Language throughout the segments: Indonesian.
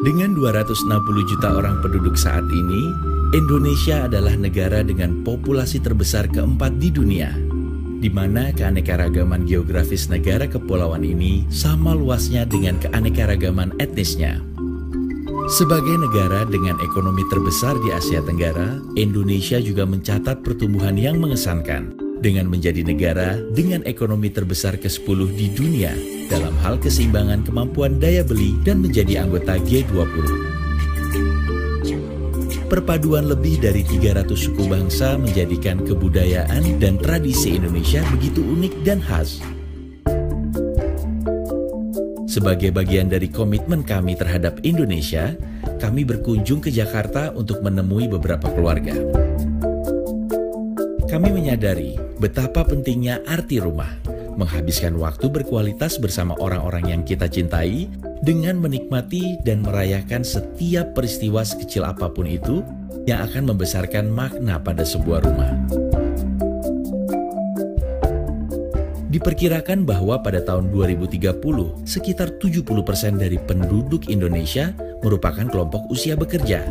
Dengan 260 juta orang penduduk saat ini, Indonesia adalah negara dengan populasi terbesar keempat di dunia, di mana keanekaragaman geografis negara kepulauan ini sama luasnya dengan keanekaragaman etnisnya. Sebagai negara dengan ekonomi terbesar di Asia Tenggara, Indonesia juga mencatat pertumbuhan yang mengesankan dengan menjadi negara dengan ekonomi terbesar ke-10 di dunia dalam hal keseimbangan kemampuan daya beli dan menjadi anggota G20. Perpaduan lebih dari 300 suku bangsa menjadikan kebudayaan dan tradisi Indonesia begitu unik dan khas. Sebagai bagian dari komitmen kami terhadap Indonesia, kami berkunjung ke Jakarta untuk menemui beberapa keluarga. Kami menyadari betapa pentingnya arti rumah, menghabiskan waktu berkualitas bersama orang-orang yang kita cintai dengan menikmati dan merayakan setiap peristiwa sekecil apapun itu yang akan membesarkan makna pada sebuah rumah. Diperkirakan bahwa pada tahun 2030, sekitar 70% dari penduduk Indonesia merupakan kelompok usia bekerja.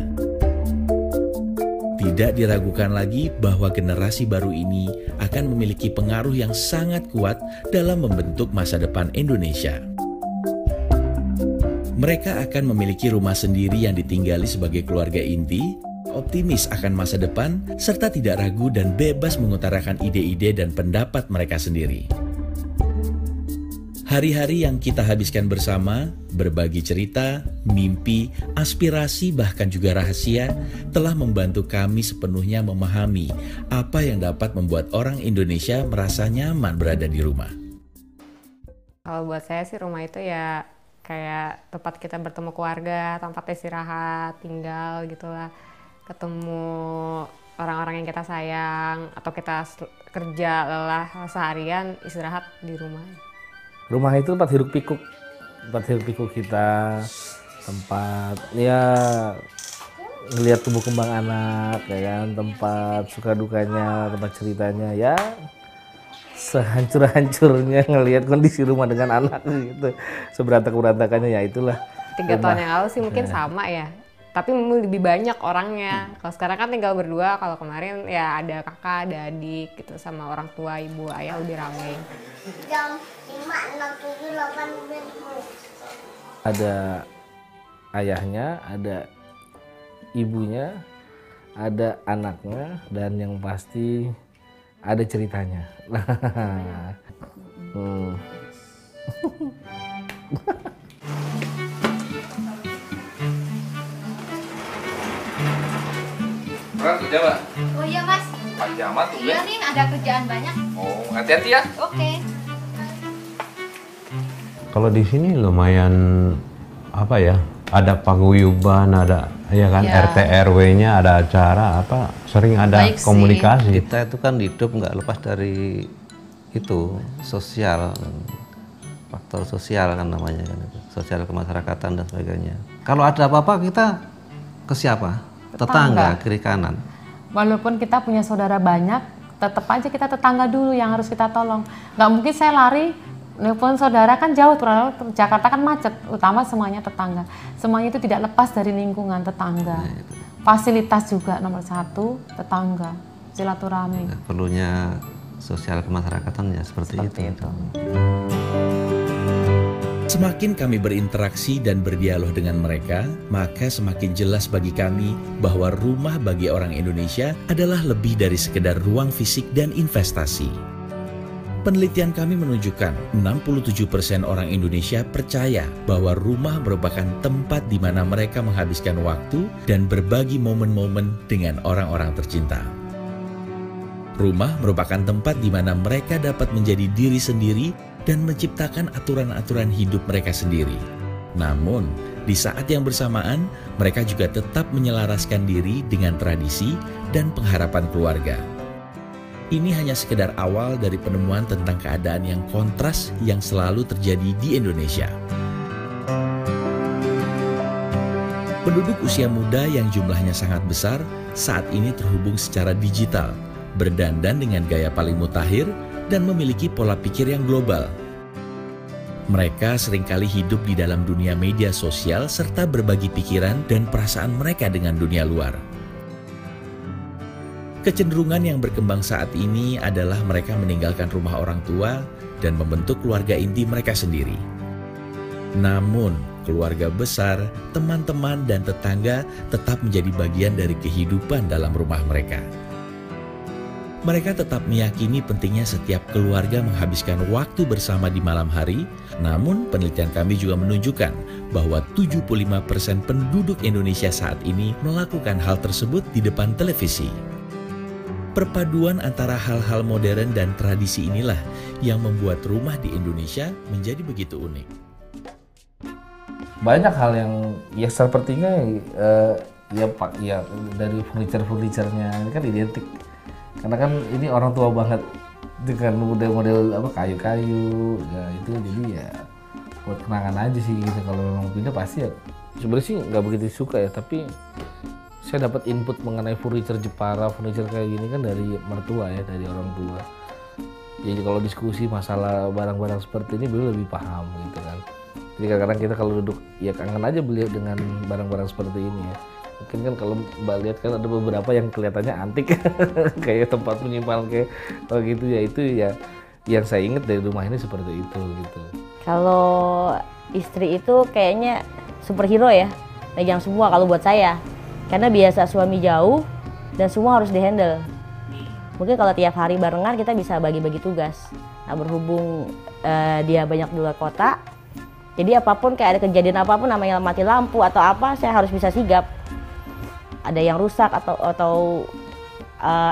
Tidak diragukan lagi bahwa generasi baru ini akan memiliki pengaruh yang sangat kuat dalam membentuk masa depan Indonesia. Mereka akan memiliki rumah sendiri yang ditinggali sebagai keluarga inti, optimis akan masa depan, serta tidak ragu dan bebas mengutarakan ide-ide dan pendapat mereka sendiri. Hari-hari yang kita habiskan bersama, berbagi cerita, mimpi, aspirasi, bahkan juga rahasia, telah membantu kami sepenuhnya memahami apa yang dapat membuat orang Indonesia merasa nyaman berada di rumah. Kalau buat saya sih rumah itu ya kayak tempat kita bertemu keluarga, tempat istirahat, tinggal gitulah. Ketemu orang-orang yang kita sayang, atau kita kerja lelah seharian, istirahat di rumah. Rumah itu tempat hiruk pikuk kita, tempat ya ngelihat tumbuh kembang anak, ya kan, tempat suka dukanya, tempat ceritanya, ya sehancur-hancurnya ngelihat kondisi rumah dengan anak gitu, seberantak-berantakannya, ya itulah. 3 tahun yang lalu sih mungkin sama ya, tapi lebih banyak orangnya. Kalau sekarang kan tinggal berdua, kalau kemarin ya ada kakak, ada adik gitu, sama orang tua, ibu, ayah lebih ramai. Jam 5, 6, 7, 8, 9. Ada ayahnya, ada ibunya, ada anaknya, dan yang pasti ada ceritanya. Orang kerja, Mbak? Oh iya Mas. Pagi amat tuh, Iya nih ada kerjaan banyak. Oh, hati-hati ya. Oke. Kalau di sini lumayan apa ya? Ada paguyuban, ada ya kan, Ya. RT RW-nya ada acara apa, sering ada Baik sih. komunikasi. Kita itu kan hidup nggak lepas dari itu sosial, faktor sosial kan namanya kan itu, sosial kemasyarakatan dan sebagainya. Kalau ada apa-apa kita ke siapa? Tetangga, kiri kanan. Walaupun kita punya saudara banyak, tetap aja kita tetangga dulu yang harus kita tolong. Nggak mungkin saya lari, nelfon saudara kan jauh, Jakarta kan macet, utama semuanya tetangga. Semuanya itu tidak lepas dari lingkungan tetangga. Fasilitas juga nomor 1, tetangga, silaturahmi. Perlunya sosial kemasyarakatan ya seperti itu. Semakin kami berinteraksi dan berdialog dengan mereka, maka semakin jelas bagi kami bahwa rumah bagi orang Indonesia adalah lebih dari sekedar ruang fisik dan investasi. Penelitian kami menunjukkan 67% orang Indonesia percaya bahwa rumah merupakan tempat di mana mereka menghabiskan waktu dan berbagi momen-momen dengan orang-orang tercinta. Rumah merupakan tempat di mana mereka dapat menjadi diri sendiri dan menciptakan aturan-aturan hidup mereka sendiri. Namun, di saat yang bersamaan, mereka juga tetap menyelaraskan diri dengan tradisi dan pengharapan keluarga. Ini hanya sekedar awal dari penemuan tentang keadaan yang kontras yang selalu terjadi di Indonesia. Penduduk usia muda yang jumlahnya sangat besar saat ini terhubung secara digital, berdandan dengan gaya paling mutakhir, dan memiliki pola pikir yang global. Mereka seringkali hidup di dalam dunia media sosial serta berbagi pikiran dan perasaan mereka dengan dunia luar. Kecenderungan yang berkembang saat ini adalah mereka meninggalkan rumah orang tua dan membentuk keluarga inti mereka sendiri. Namun, keluarga besar, teman-teman, dan tetangga tetap menjadi bagian dari kehidupan dalam rumah mereka. Mereka tetap meyakini pentingnya setiap keluarga menghabiskan waktu bersama di malam hari, namun penelitian kami juga menunjukkan bahwa 75% penduduk Indonesia saat ini melakukan hal tersebut di depan televisi. Perpaduan antara hal-hal modern dan tradisi inilah yang membuat rumah di Indonesia menjadi begitu unik. Banyak hal yang sepertinya ya dari furniturnya ini kan identik. Karena kan ini orang tua banget dengan model-model kayu-kayu, ya itu jadi ya buat kenangan aja sih gitu. Kalau memang pindah pasti ya sebenarnya sih nggak begitu suka ya, tapi saya dapat input mengenai furniture Jepara, furniture kayak gini kan dari mertua ya, dari orang tua. Jadi kalau diskusi masalah barang-barang seperti ini beliau lebih paham gitu kan. Jadi kadang-kadang kita kalau duduk ya kangen aja beliau dengan barang-barang seperti ini ya. Mungkin kan kalau Mbak lihat kan ada beberapa yang kelihatannya antik kayak tempat penyimpanan kayak gitu ya, itu ya yang saya ingat dari rumah ini seperti itu gitu. Kalau istri itu kayaknya superhero ya, megang semua kalau buat saya. Karena biasa suami jauh dan semua harus dihandle. Mungkin kalau tiap hari barengan kita bisa bagi-bagi tugas. Nah, berhubung dia banyak di luar kota, jadi apapun kayak ada kejadian apapun namanya mati lampu atau apa, saya harus bisa sigap. Ada yang rusak atau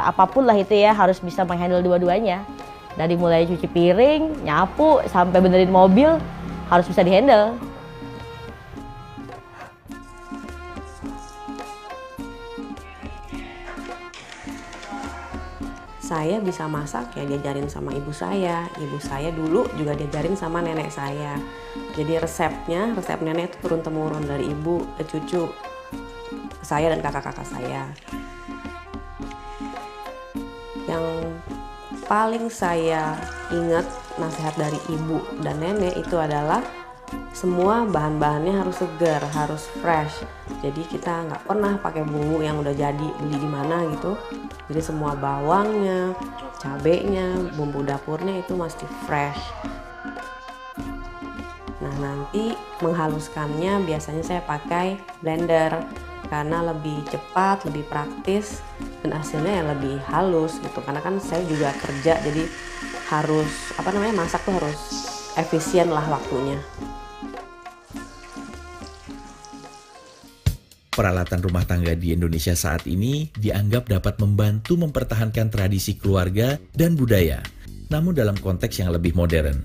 apapun lah itu ya, harus bisa menghandle dua-duanya. Dari mulai cuci piring, nyapu, sampai benerin mobil harus bisa dihandle. Saya bisa masak ya diajarin sama ibu saya. Ibu saya dulu juga diajarin sama nenek saya. Jadi resep nenek itu turun-temurun dari ibu ke cucu, ke saya dan kakak-kakak saya. Yang paling saya ingat nasihat dari ibu dan nenek itu adalah semua bahan-bahannya harus segar, harus fresh. Jadi kita nggak pernah pakai bumbu yang udah jadi beli di mana gitu. Jadi semua bawangnya, cabenya, bumbu dapurnya itu mesti fresh. Nah nanti menghaluskannya biasanya saya pakai blender karena lebih cepat, lebih praktis dan hasilnya yang lebih halus gitu. Karena kan saya juga kerja jadi harus masak tuh harus efisien lah waktunya. Peralatan rumah tangga di Indonesia saat ini dianggap dapat membantu mempertahankan tradisi keluarga dan budaya, namun dalam konteks yang lebih modern.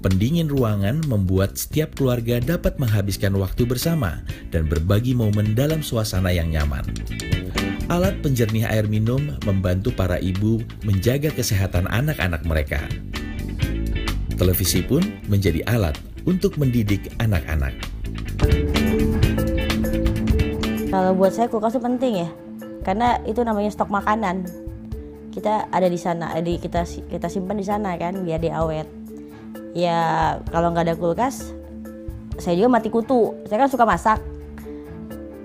Pendingin ruangan membuat setiap keluarga dapat menghabiskan waktu bersama dan berbagi momen dalam suasana yang nyaman. Alat penjernih air minum membantu para ibu menjaga kesehatan anak-anak mereka. Televisi pun menjadi alat untuk mendidik anak-anak. Kalau buat saya kulkas itu penting ya, karena itu namanya stok makanan. Kita ada di sana, kita simpan di sana kan, biar dia awet. Ya kalau nggak ada kulkas, saya juga mati kutu. Saya kan suka masak.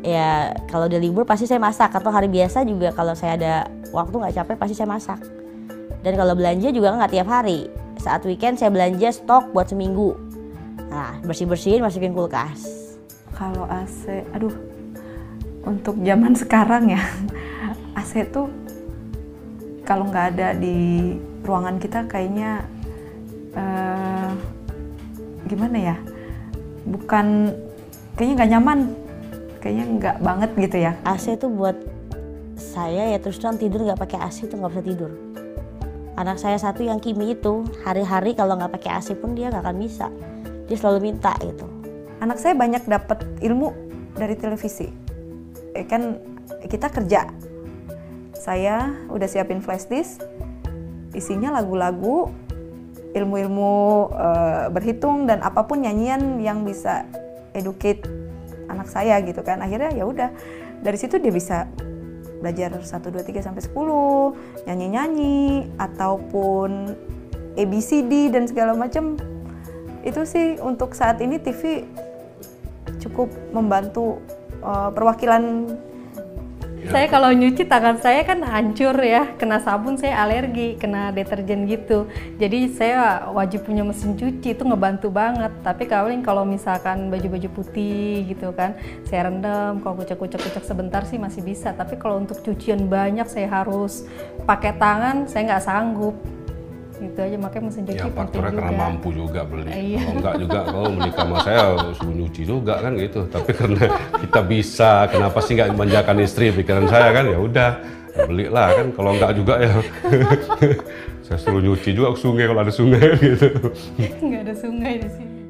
Ya kalau udah libur pasti saya masak, atau hari biasa juga kalau saya ada waktu nggak capek pasti saya masak. Dan kalau belanja juga nggak tiap hari. Saat weekend saya belanja stok buat seminggu. Nah bersih-bersihin masukin kulkas. Kalau AC, untuk zaman sekarang ya, AC tuh kalau nggak ada di ruangan kita kayaknya gimana ya? Kayaknya nggak nyaman, kayaknya nggak banget gitu ya. AC tuh buat saya ya terus terang tidur nggak pakai AC tuh nggak bisa tidur. Anak saya satu yang Kimi itu hari-hari kalau nggak pakai AC pun dia nggak akan bisa. Dia selalu minta gitu. Anak saya banyak dapat ilmu dari televisi. Kan kita kerja, saya udah siapin flash disk, isinya lagu-lagu, ilmu-ilmu berhitung dan apapun nyanyian yang bisa educate anak saya gitu kan. Akhirnya ya udah dari situ dia bisa belajar 1, 2, 3 sampai 10, nyanyi-nyanyi ataupun ABCD dan segala macam. Itu sih untuk saat ini TV cukup membantu perwakilan. Saya kalau nyuci tangan saya kan hancur ya, kena sabun saya alergi, kena deterjen gitu. Jadi saya wajib punya mesin cuci, itu ngebantu banget. Tapi kalau misalkan baju-baju putih gitu kan, saya rendam, kalau kucek-kucek sebentar sih masih bisa. Tapi kalau untuk cucian banyak saya harus pakai tangan, saya nggak sanggup. Gitu aja, makanya mesin cuci ya, faktornya karena mampu juga beli. Iya. Kalau enggak juga, kalau menikah sama saya suruh nyuci juga kan gitu. Tapi karena kita bisa, kenapa sih nggak manjakan istri, pikiran saya kan ya udah belilah kan. Kalau enggak juga ya saya suruh nyuci juga ke sungai kalau ada sungai gitu. Nggak ada sungai di sini.